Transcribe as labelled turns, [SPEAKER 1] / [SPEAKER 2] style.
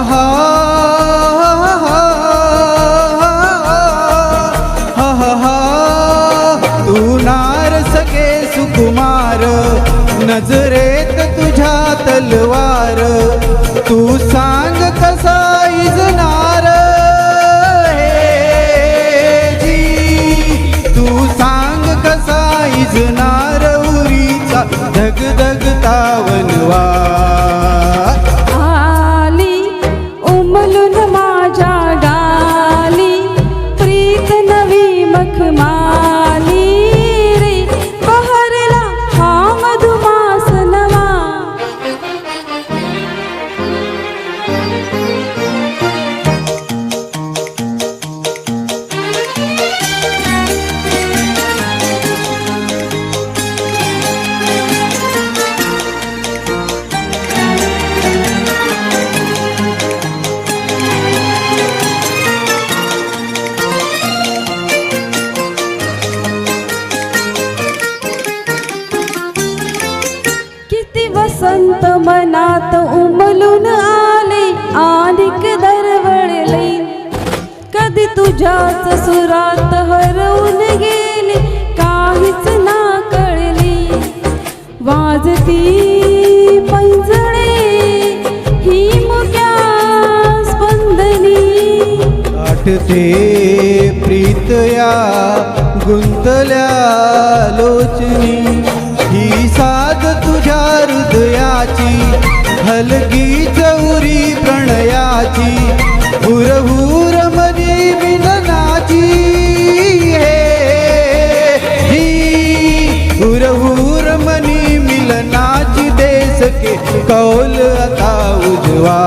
[SPEAKER 1] हा तू नार सखे सुकुमार, नजरेत तुझ्या तलवार, तू सांग कसा इजनार हे जी, तू सांग कसा इजनार उरीचा धगधगता वनवा.
[SPEAKER 2] आली उमलून माझ्या गाली, प्रीत नवी मखमाली रे, बहरला हा मधुमास नवा. वसंत मनात उमलून आले, आणिक दरवळले, कधी तुझ्याच सुरात हरवून गेले, काहीच ना कळले. वाजती पैंजणे ही मुक्या स्पंदनी,
[SPEAKER 1] आठते प्रीतया गुंतल्या लोचनी, ही साध तुझ्या हृदयाची, हलगी चौरी प्रणयाची, हुरहुर मनी मिलनाची हे ही, हुरहुर मनी मिलनाची, देश के कौल आता उजवा.